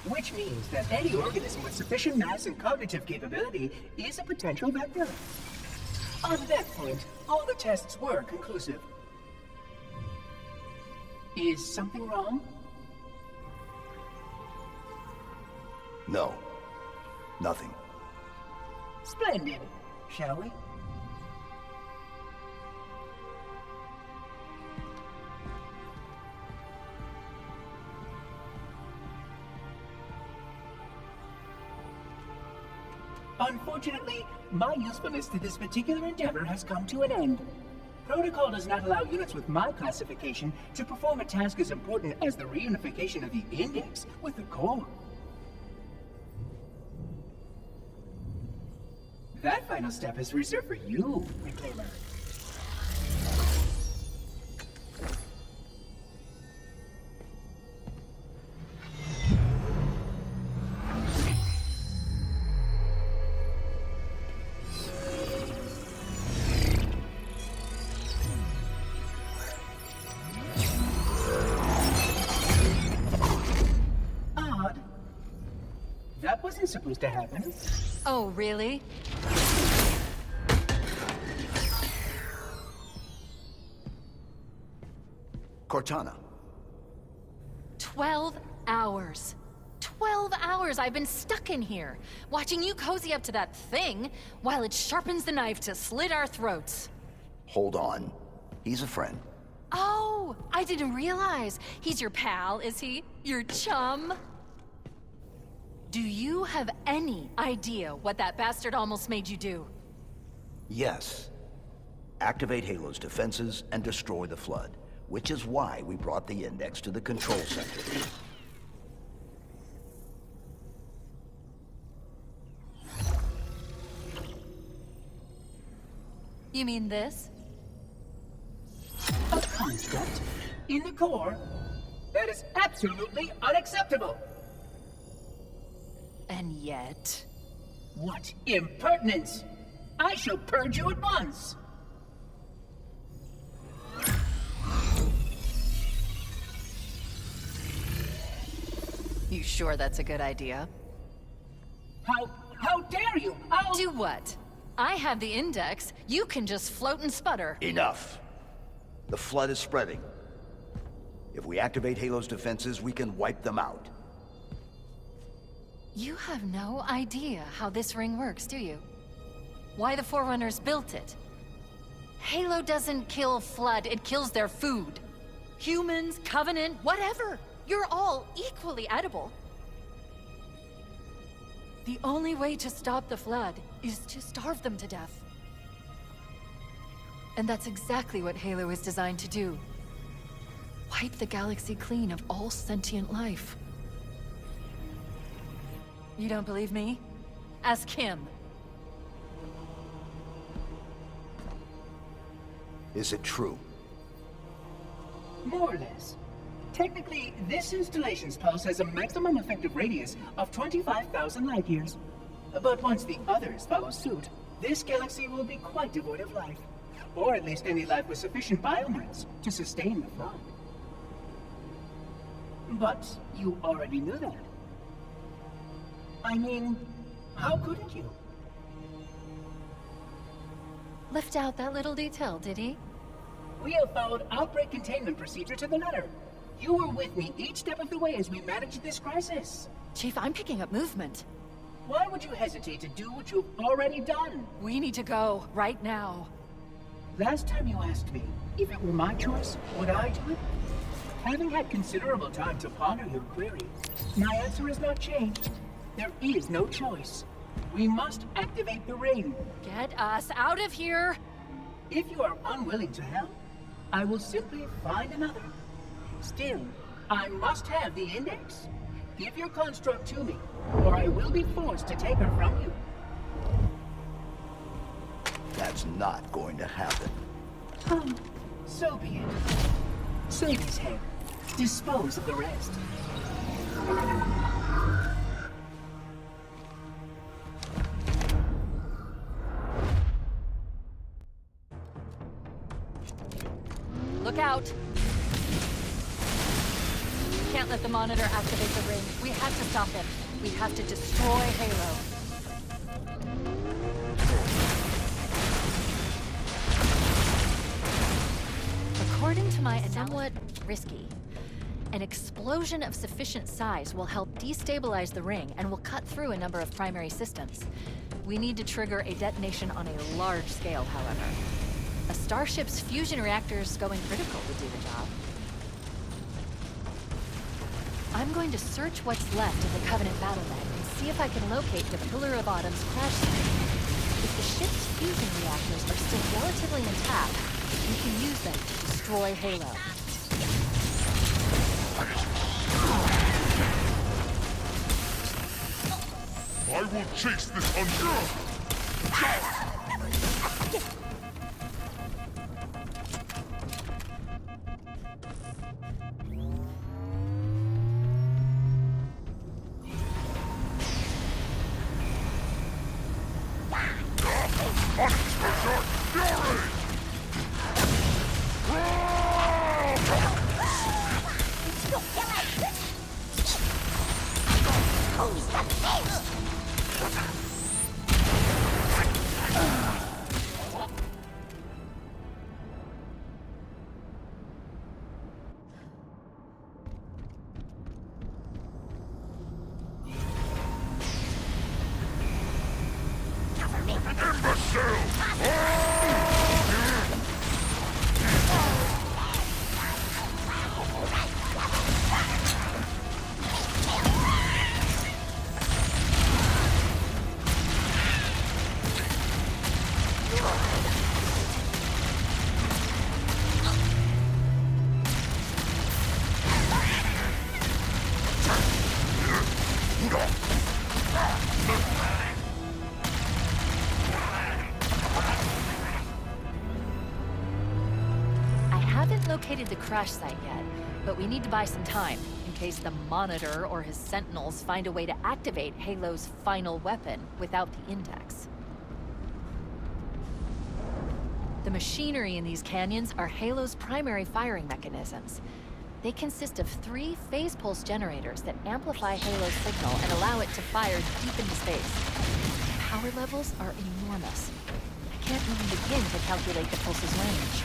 which means that any organism with sufficient mass and cognitive capability is a potential vector. On that point, all the tests were conclusive. Is something wrong? No. Nothing. Splendid. Shall we? Unfortunately, my usefulness to this particular endeavor has come to an end. Protocol does not allow units with my classification to perform a task as important as the reunification of the index with the core. That final step is reserved for you, Reclaimer. Odd. That wasn't supposed to happen. Oh, really? Cortana. 12 hours. 12 hours I've been stuck in here, watching you cozy up to that thing while it sharpens the knife to slit our throats. Hold on. He's a friend. Oh, I didn't realize. He's your pal, is he? Your chum? Do you have any idea what that bastard almost made you do? Yes. Activate Halo's defenses and destroy the Flood, which is why we brought the Index to the control center. You mean this? A construct in the core? That is absolutely unacceptable! And yet... What impertinence! I shall purge you at once! You sure that's a good idea? How dare you! I'll... Do what? I have the Index. You can just float and sputter. Enough. The Flood is spreading. If we activate Halo's defenses, we can wipe them out. You have no idea how this ring works, do you? Why the Forerunners built it? Halo doesn't kill Flood, it kills their food. Humans, Covenant, whatever. You're all equally edible. The only way to stop the Flood is to starve them to death. And that's exactly what Halo is designed to do. Wipe the galaxy clean of all sentient life. You don't believe me? Ask him. Is it true? More or less. Technically, this installation's pulse has a maximum effective radius of 25,000 light years. But once the others follow suit, this galaxy will be quite devoid of life. Or at least any life with sufficient biomass to sustain the Flood. But you already knew that. I mean, how couldn't you? Left out that little detail, did he? We have followed outbreak containment procedure to the letter. You were with me each step of the way as we managed this crisis. Chief, I'm picking up movement. Why would you hesitate to do what you've already done? We need to go, right now. Last time you asked me if it were my choice, would I do it? Having had considerable time to ponder your query, my answer has not changed. There is no choice. We must activate the ring. Get us out of here! If you are unwilling to help, I will simply find another. Still, I must have the Index. Give your construct to me, or I will be forced to take her from you. That's not going to happen. So be it. Save his head. Dispose of the rest. Look out! can't let the Monitor activate the ring. We have to stop him. We have to destroy Halo. According to my somewhat risky, an explosion of sufficient size will help destabilize the ring and will cut through a number of primary systems. We need to trigger a detonation on a large scale, however. A starship's fusion reactors going critical would do the job. I'm going to search what's left of the Covenant battle net and see if I can locate the Pillar of Autumn's crash site. If the ship's fusion reactors are still relatively intact, we can use them to destroy Halo. I will chase this hunter! Located the crash site yet, but we need to buy some time in case the Monitor or his Sentinels find a way to activate Halo's final weapon without the index. The machinery in these canyons are Halo's primary firing mechanisms. They consist of 3 phase pulse generators that amplify Halo's signal and allow it to fire deep into space. The power levels are enormous. I can't even begin to calculate the pulse's range.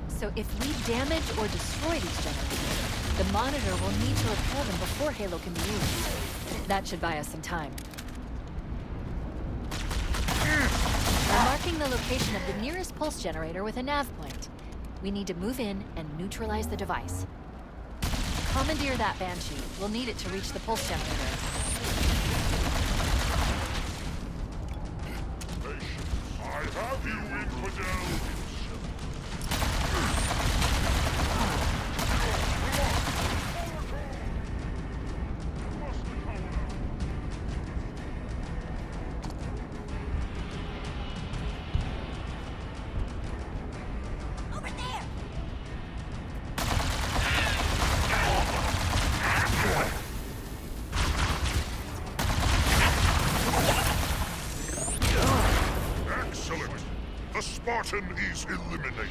So if we damage or destroy these generators, the Monitor will need to repair them before Halo can be used. That should buy us some time. We're marking the location of the nearest pulse generator with a nav point. We need to move in and neutralize the device. Commandeer that Banshee. We'll need it to reach the pulse generator. I have you, infidel! Spartan is eliminated.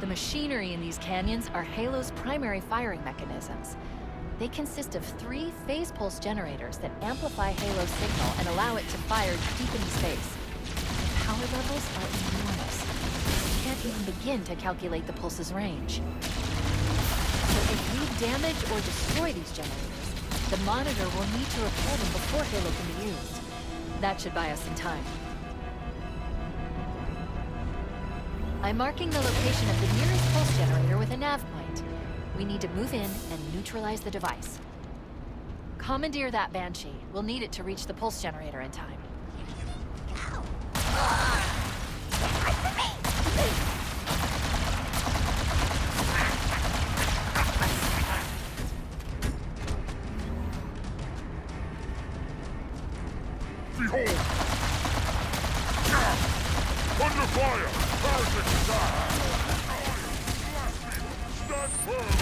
The machinery in these canyons are Halo's primary firing mechanisms. They consist of 3 phase pulse generators that amplify Halo's signal and allow it to fire deep into space. The power levels are enormous. I can't even begin to calculate the pulse's range. So if we damage or destroy these generators, the Monitor will need to repair them before Halo can be used. That should buy us some time. I'm marking the location of the nearest pulse generator with a nav point. We need to move in and neutralize the device. Commandeer that Banshee. We'll need it to reach the pulse generator in time. Behold! Under fire! Parasitic attack! Stand firm!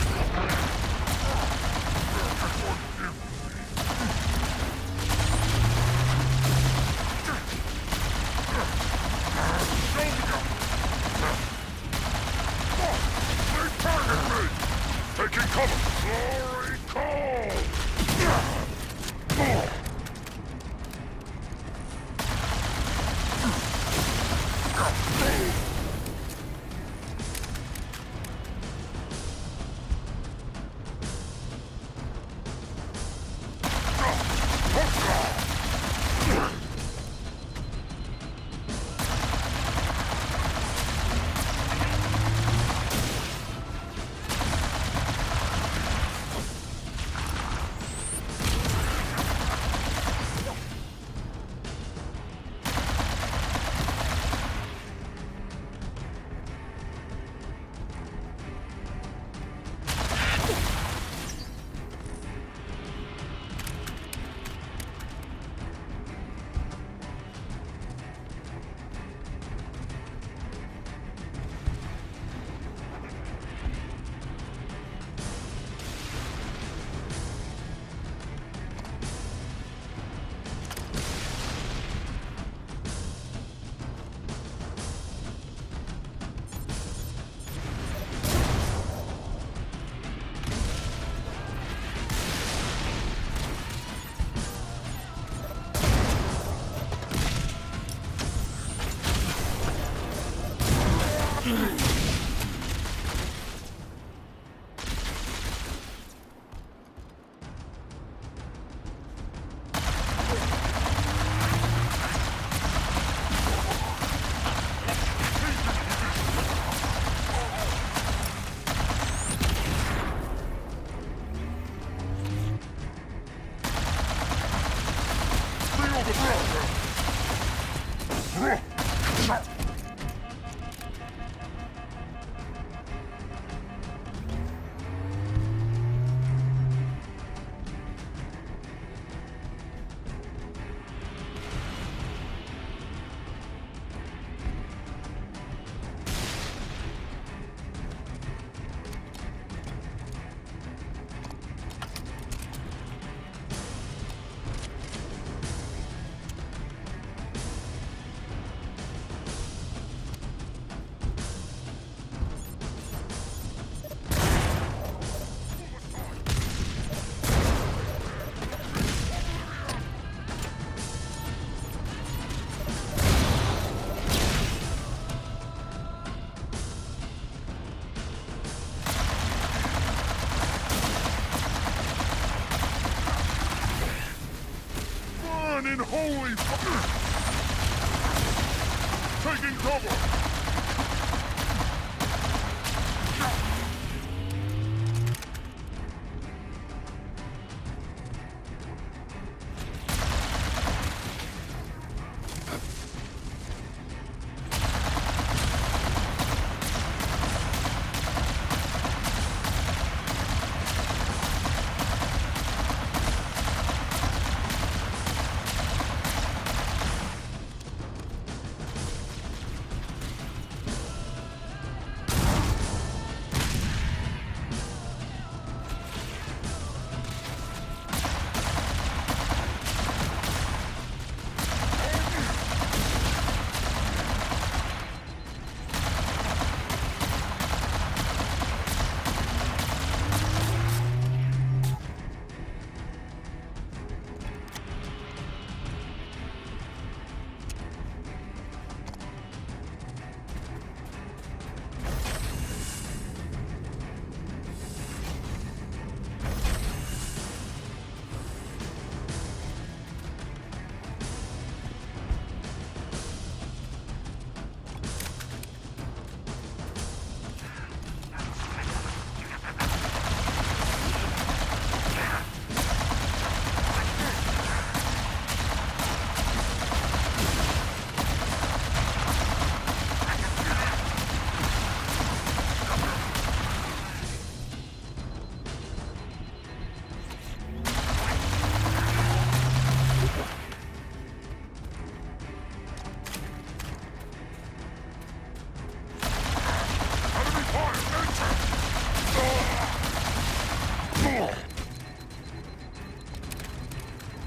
Unholy fire! Taking cover!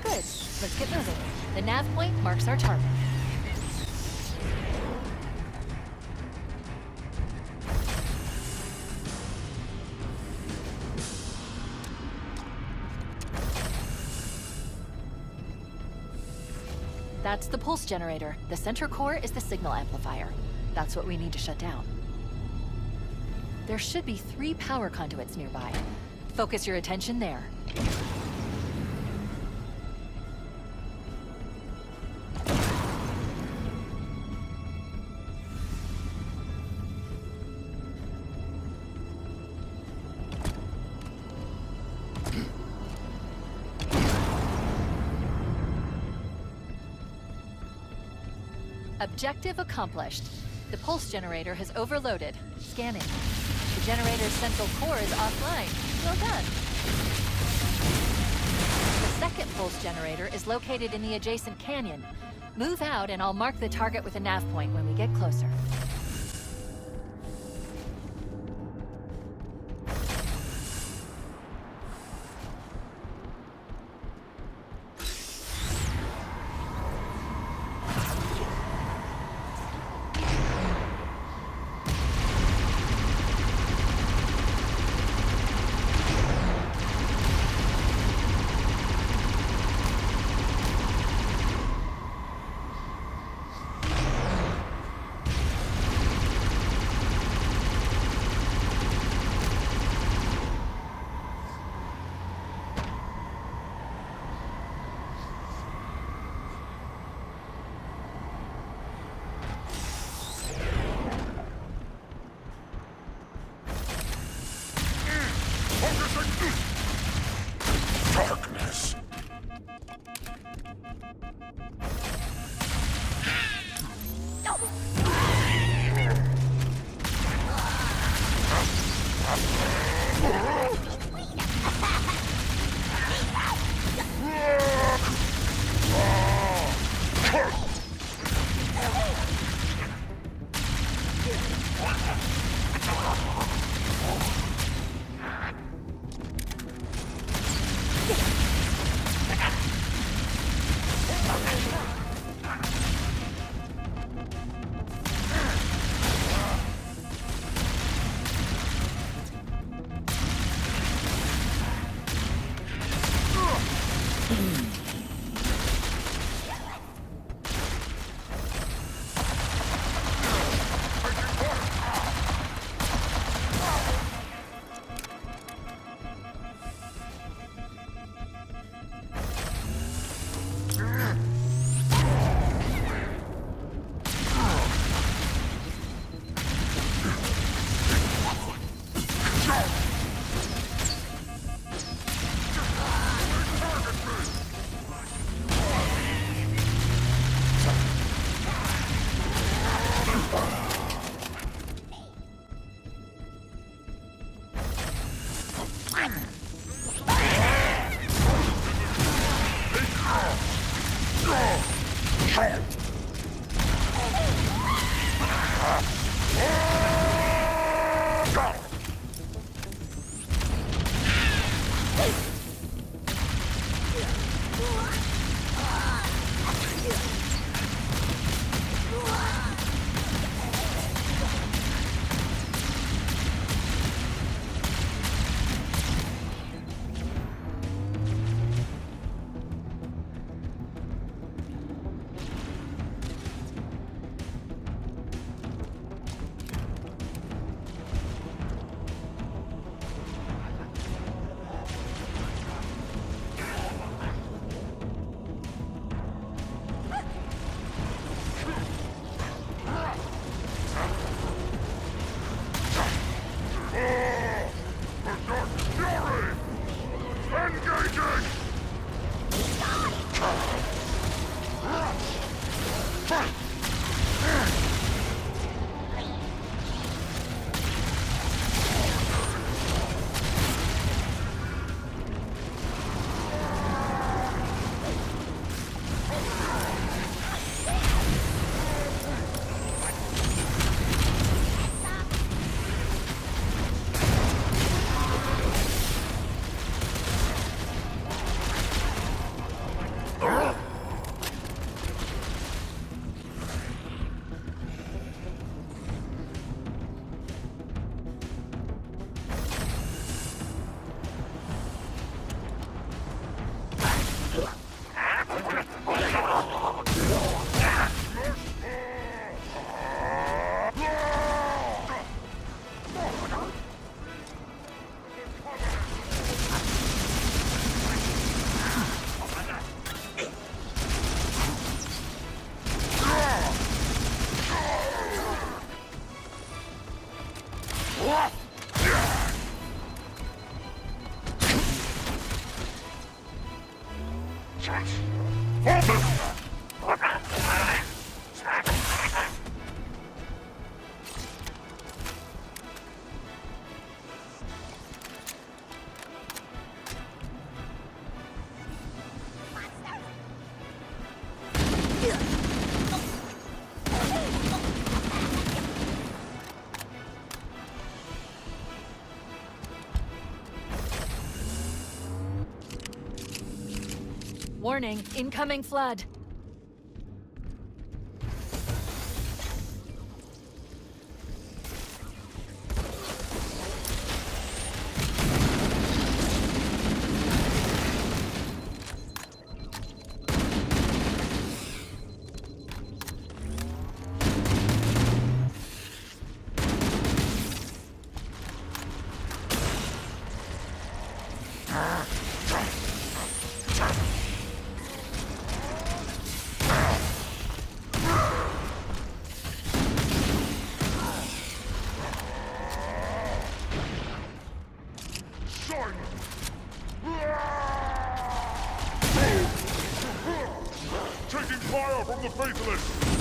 Good. Let's get moving. The nav point marks our target. That's the pulse generator. The center core is the signal amplifier. That's what we need to shut down. There should be 3 power conduits nearby. Focus your attention there. Objective accomplished. The pulse generator has overloaded. Scanning. The generator's central core is offline. Well done. The second pulse generator is located in the adjacent canyon. Move out and I'll mark the target with a nav point when we get closer. Darkness. Engaging! Warning, incoming flood. Taking fire from the Faithless!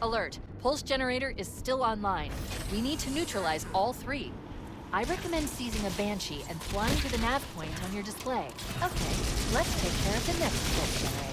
Alert. Pulse generator is still online. We need to neutralize all three. I recommend seizing a Banshee and flying to the nav point on your display. Okay, let's take care of the next pulse generator.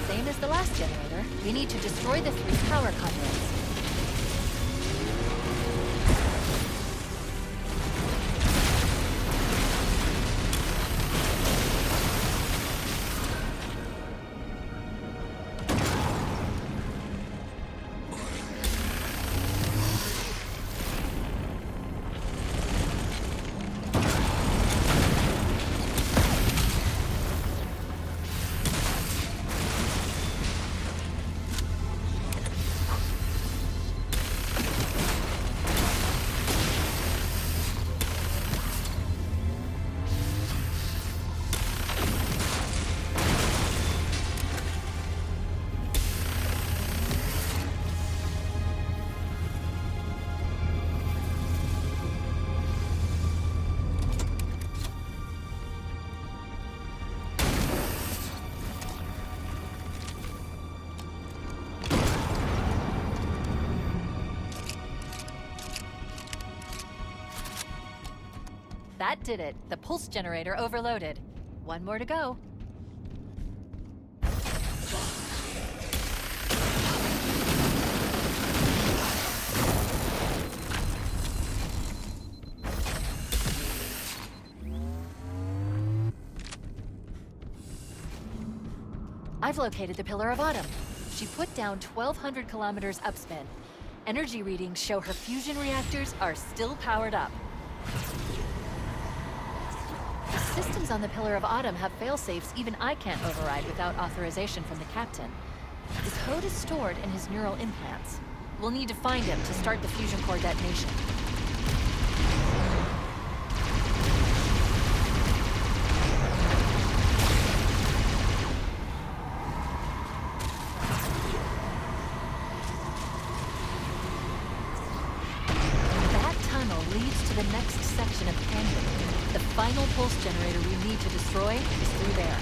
Same as the last generator, we need to destroy the 3 power conduits. That did it. The pulse generator overloaded. One more to go. I've located the Pillar of Autumn. She put down 1,200 kilometers upspin. Energy readings show her fusion reactors are still powered up. The systems on the Pillar of Autumn have failsafes even I can't override without authorization from the captain. The code is stored in his neural implants. We'll need to find him to start the fusion core detonation. That tunnel leads to the next section of canyon. The final pulse generator we need to destroy is through there.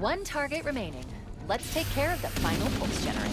One target remaining. Let's take care of the final pulse generator.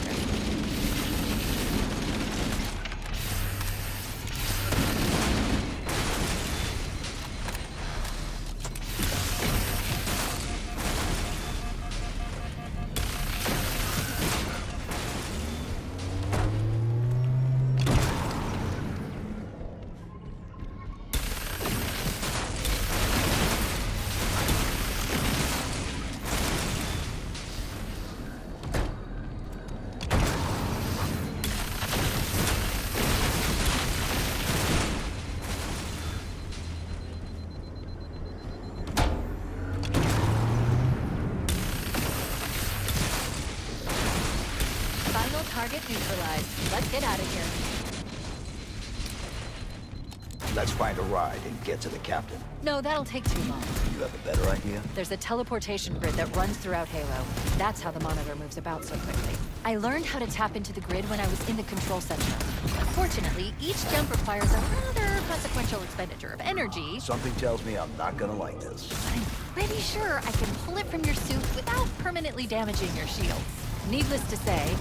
Target neutralized. Let's get out of here. Let's find a ride and get to the captain. No, that'll take too long. You have a better idea? There's a teleportation grid that runs throughout Halo. That's how the monitor moves about so quickly. I learned how to tap into the grid when I was in the control center. Unfortunately, each jump requires a rather consequential expenditure of energy. Something tells me I'm not gonna like this. But I'm pretty sure I can pull it from your suit without permanently damaging your shields. Needless to say,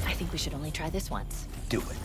I think we should only try this once. Do it.